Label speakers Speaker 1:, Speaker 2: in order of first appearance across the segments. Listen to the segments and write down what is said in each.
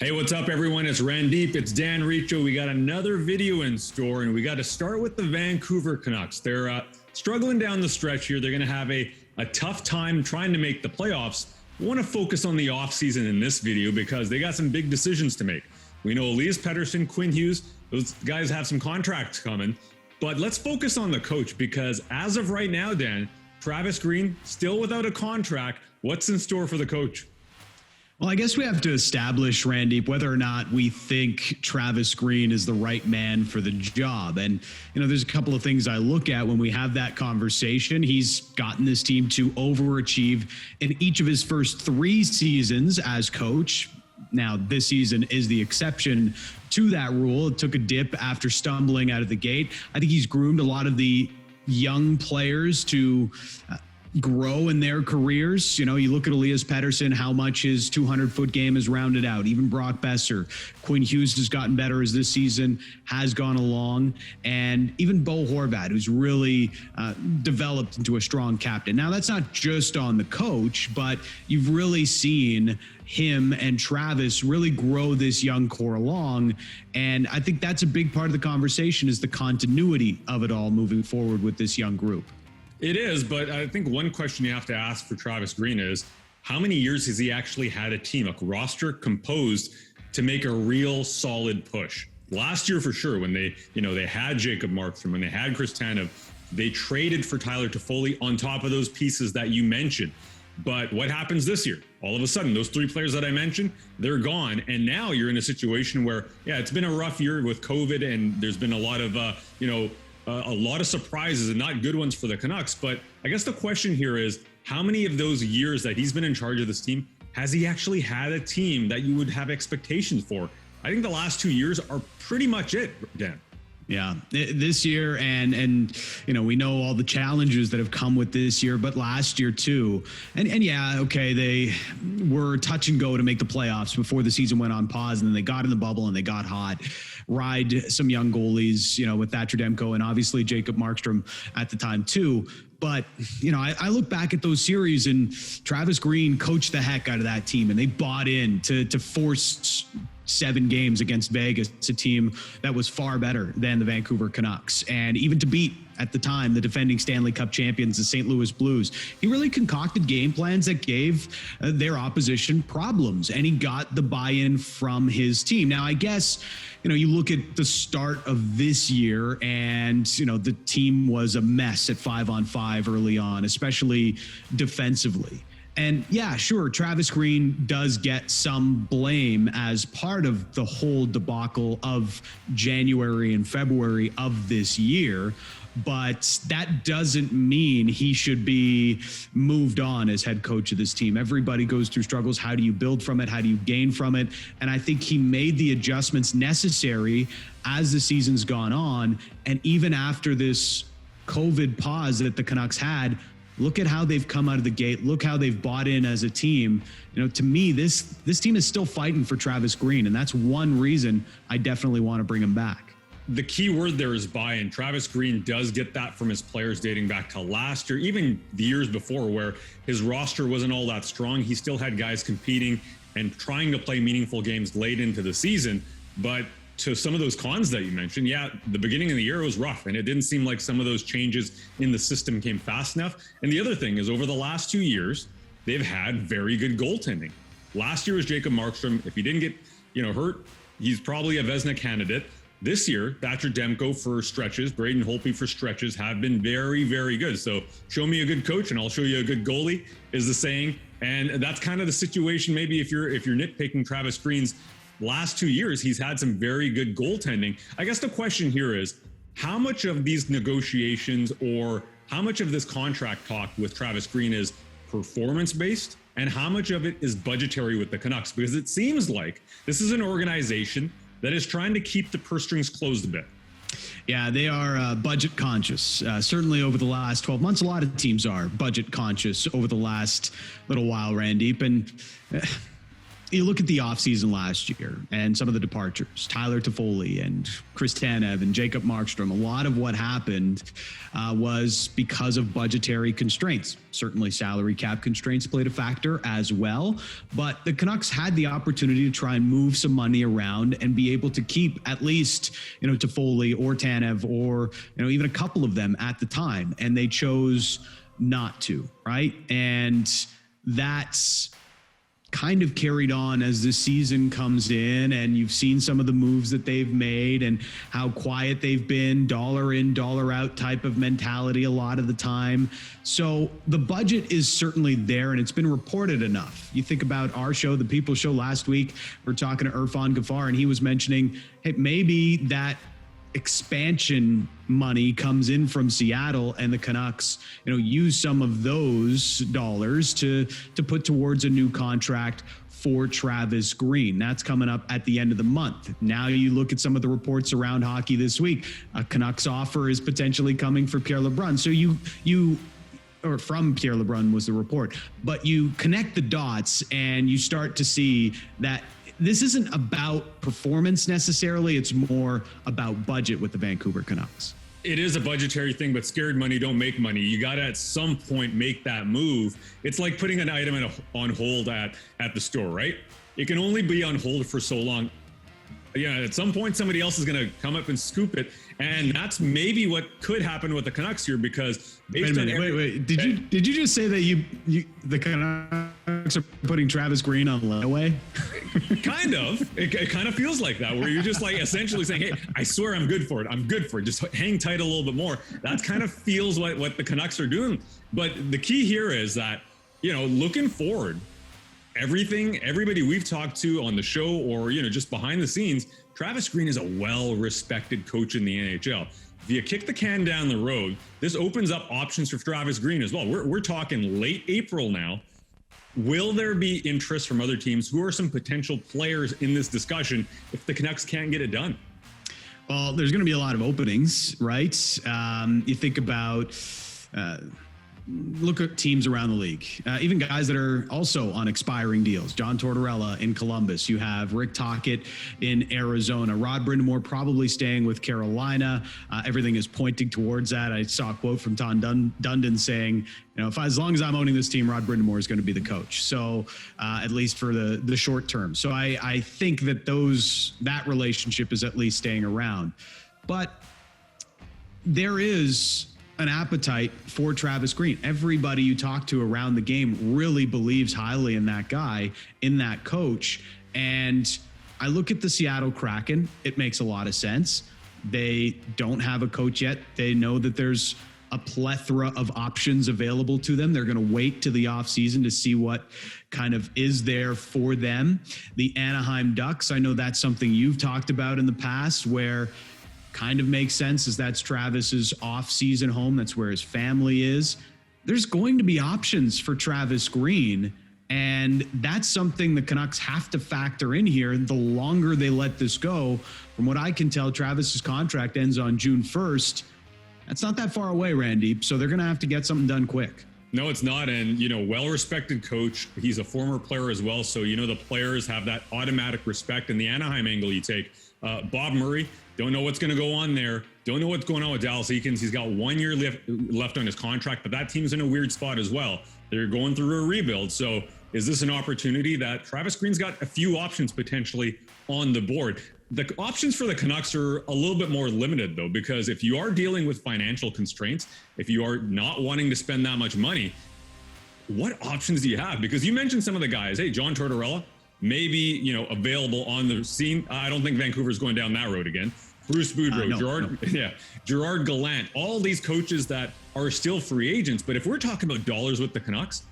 Speaker 1: Hey, what's up, everyone? It's Randip. It's Dan Riccio. We got another video in store, and we got to start with the Vancouver Canucks. They're struggling down the stretch here. They're going to have a tough time trying to make the playoffs. We want to focus on the offseason in this video because they got some big decisions to make. We know Elias Pettersson, Quinn Hughes, those guys have some contracts coming. But let's focus on the coach because as of right now, Dan, Travis Green, still without a contract. What's in store for the coach?
Speaker 2: Well, I guess we have to establish, Randip, whether or not we think Travis Green is the right man for the job. And, there's a couple of things I look at when we have that conversation. He's gotten this team to overachieve in each of his first 3 seasons as coach. Now, this season is the exception to that rule. It took a dip after stumbling out of the gate. I think he's groomed a lot of the young players to grow in their careers. You look at Elias Pettersson, how much his 200-foot game has rounded out. Even Brock Besser. Quinn Hughes has gotten better as this season has gone along. And even Bo Horvat, who's really developed into a strong captain. Now, that's not just on the coach, but you've really seen him and Travis really grow this young core along. And I think that's a big part of the conversation is the continuity of it all moving forward with this young group.
Speaker 1: It is, but I think one question you have to ask for Travis Green is how many years has he actually had a team, a roster composed to make a real solid push? Last year, for sure, when they had Jacob Markstrom, when they had Chris Tanev, they traded for Tyler Toffoli on top of those pieces that you mentioned. But what happens this year? All of a sudden, those 3 players that I mentioned, they're gone. And now you're in a situation where, it's been a rough year with COVID and there's been a lot of, a lot of surprises and not good ones for the Canucks. But I guess the question here is how many of those years that he's been in charge of this team has he actually had a team that you would have expectations for? I think the last 2 years are pretty much it, Dan.
Speaker 2: Yeah, this year and we know all the challenges that have come with this year, but last year too. And yeah, okay, they were touch and go to make the playoffs before the season went on pause, and then they got in the bubble and they got hot. Ride some young goalies, with Thatcher Demko and obviously Jacob Markstrom at the time too. But, I look back at those series and Travis Green coached the heck out of that team and they bought in to force 7 games against Vegas, a team that was far better than the Vancouver Canucks. And even to beat, at the time, the defending Stanley Cup champions, the St. Louis Blues. He really concocted game plans that gave their opposition problems, and he got the buy-in from his team. Now, I guess, you look at the start of this year and, the team was a mess at 5-on-5 early on, especially defensively. And yeah, sure, Travis Green does get some blame as part of the whole debacle of January and February of this year, but that doesn't mean he should be moved on as head coach of this team. Everybody goes through struggles. How do you build from it? How do you gain from it? And I think he made the adjustments necessary as the season's gone on. And even after this COVID pause that the Canucks had, look at how they've come out of the gate. Look how they've bought in as a team. To me, this team is still fighting for Travis Green, and that's one reason I definitely want to bring him back.
Speaker 1: The key word there is buy-in. Travis Green does get that from his players dating back to last year, even the years before where his roster wasn't all that strong. He still had guys competing and trying to play meaningful games late into the season. But to some of those cons that you mentioned, the beginning of the year was rough, and it didn't seem like some of those changes in the system came fast enough. And the other thing is over the last 2 years, they've had very good goaltending. Last year was Jacob Markstrom. If he didn't get, hurt, he's probably a Vezina candidate. This year, Thatcher Demko for stretches, Braden Holtby for stretches have been very, very good. So show me a good coach and I'll show you a good goalie is the saying. And that's kind of the situation. Maybe if you're nitpicking Travis Green's last 2 years, he's had some very good goaltending. I guess the question here is how much of these negotiations or how much of this contract talk with Travis Green is performance-based and how much of it is budgetary with the Canucks? Because it seems like this is an organization that is trying to keep the purse strings closed a bit.
Speaker 2: Yeah, they are budget conscious. Certainly over the last 12 months, a lot of teams are budget conscious over the last little while, Randip. And You look at the offseason last year and some of the departures, Tyler Toffoli and Chris Tanev and Jacob Markstrom. A lot of what happened was because of budgetary constraints. Certainly salary cap constraints played a factor as well, but the Canucks had the opportunity to try and move some money around and be able to keep at least, Toffoli or Tanev or, even a couple of them at the time. And they chose not to, right? And that's kind of carried on as the season comes in, and you've seen some of the moves that they've made and how quiet they've been, dollar in, dollar out type of mentality a lot of the time. So the budget is certainly there, and it's been reported enough. You think about our show, the People Show last week, we're talking to Irfan Ghaffar, and he was mentioning, hey, maybe that expansion money comes in from Seattle and the Canucks, use some of those dollars to put towards a new contract for Travis Green. That's coming up at the end of the month. Now you look at some of the reports around hockey this week. A Canucks offer is potentially coming for Pierre LeBrun. So or from Pierre LeBrun was the report, but you connect the dots and you start to see that this isn't about performance necessarily. It's more about budget with the Vancouver Canucks.
Speaker 1: It is a budgetary thing, but scared money don't make money. You got to at some point make that move. It's like putting an item on hold at the store, right? It can only be on hold for so long. Yeah, at some point somebody else is going to come up and scoop it, and that's maybe what could happen with the Canucks here, because
Speaker 2: wait. Did you just say that the Canucks are putting Travis Green on layaway?
Speaker 1: Kind of. It kind of feels like that, where you're just like essentially saying, hey, I swear I'm good for it. I'm good for it. Just hang tight a little bit more. That kind of feels what the Canucks are doing. But the key here is that, looking forward, everybody we've talked to on the show or, just behind the scenes, Travis Green is a well-respected coach in the NHL. If you kick the can down the road, this opens up options for Travis Green as well. We're talking late April now. Will there be interest from other teams? Who are some potential players in this discussion if the Canucks can't get it done?
Speaker 2: Well, there's going to be a lot of openings, right? You think about look at teams around the league, even guys that are also on expiring deals. John Tortorella in Columbus. You have Rick Tocchet in Arizona. Rod Brind'Amour probably staying with Carolina. Everything is pointing towards that. I saw a quote from Tom Dundon saying, as long as I'm owning this team, Rod Brind'Amour is going to be the coach. So at least for the short term. So I think that that relationship is at least staying around. But there is an appetite for Travis Green. Everybody you talk to around the game really believes highly in that guy, in that coach. And I look at the Seattle Kraken. It makes a lot of sense. They don't have a coach yet. They know that there's a plethora of options available to them. They're going to wait to the offseason to see what kind of is there for them. The Anaheim Ducks, I know that's something you've talked about in the past, where kind of makes sense, as that's Travis's off-season home. That's where his family is. There's going to be options for Travis Green, and that's something the Canucks have to factor in here. The longer they let this go, from what I can tell, Travis's contract ends on June 1st. That's not that far away, Randip, so they're going to have to get something done quick.
Speaker 1: No, it's not. And, well-respected coach. He's a former player as well. So, the players have that automatic respect. And the Anaheim angle you take, Bob Murray, don't know what's going to go on there. Don't know what's going on with Dallas Eakins. He's got 1 year left on his contract, but that team's in a weird spot as well. They're going through a rebuild. So is this an opportunity that Travis Green's got a few options potentially on the board? The options for the Canucks are a little bit more limited, though, because if you are dealing with financial constraints, if you are not wanting to spend that much money, what options do you have? Because you mentioned some of the guys. Hey, John Tortorella, maybe, available on the scene. I don't think Vancouver's going down that road again. Bruce Boudreau, Gerard Gallant, all these coaches that are still free agents. But if we're talking about dollars with the Canucks,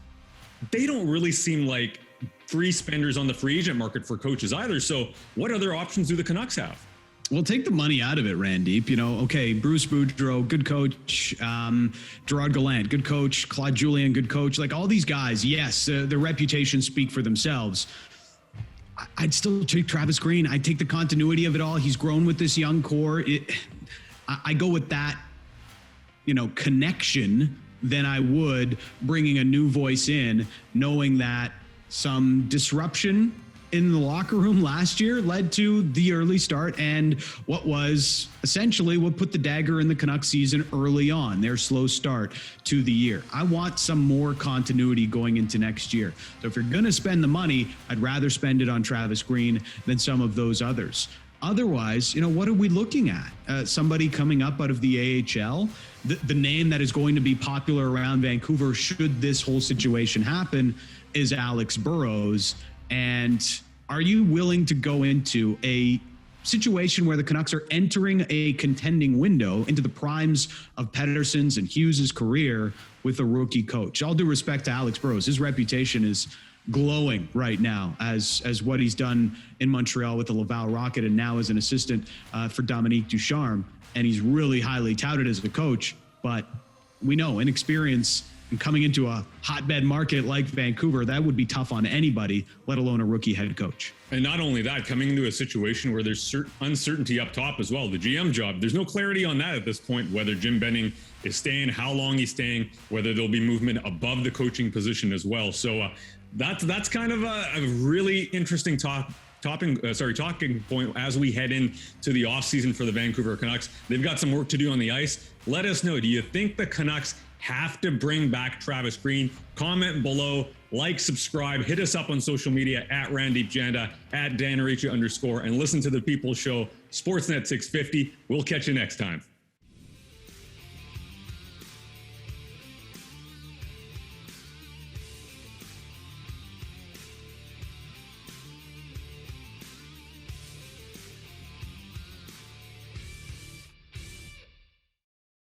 Speaker 1: they don't really seem like free spenders on the free agent market for coaches either. So what other options do the Canucks have?
Speaker 2: Well, take the money out of it, Randip. Okay, Bruce Boudreau, good coach. Gerard Gallant, good coach. Claude Julien, good coach. Like all these guys, yes, their reputations speak for themselves. I'd still take Travis Green. I'd take the continuity of it all. He's grown with this young core. I go with that, connection than I would bringing a new voice in, knowing that some disruption in the locker room last year led to the early start and what was essentially what put the dagger in the Canucks season early on, their slow start to the year. I want some more continuity going into next year. So if you're going to spend the money, I'd rather spend it on Travis Green than some of those others. Otherwise, what are we looking at? Somebody coming up out of the AHL, the name that is going to be popular around Vancouver should this whole situation happen is Alex Burrows. And are you willing to go into a situation where the Canucks are entering a contending window into the primes of Pettersson's and Hughes' career with a rookie coach? All due respect to Alex Burrows, his reputation is glowing right now as what he's done in Montreal with the Laval Rocket and now as an assistant for Dominique Ducharme. And he's really highly touted as a coach, but we know inexperience and coming into a hotbed market like Vancouver, that would be tough on anybody, let alone a rookie head coach.
Speaker 1: And not only that, coming into a situation where there's uncertainty up top as well. The GM job, there's no clarity on that at this point, whether Jim Benning is staying, how long he's staying, whether there'll be movement above the coaching position as well. So that's kind of a really interesting talking point as we head into the offseason for the Vancouver Canucks. They've got some work to do on the ice. Let us know, do you think the Canucks have to bring back Travis Green? Comment below, like, subscribe, hit us up on social media at Randip Janda, at Dan Aricha _, and listen to the People's Show, Sportsnet 650. We'll catch you next time.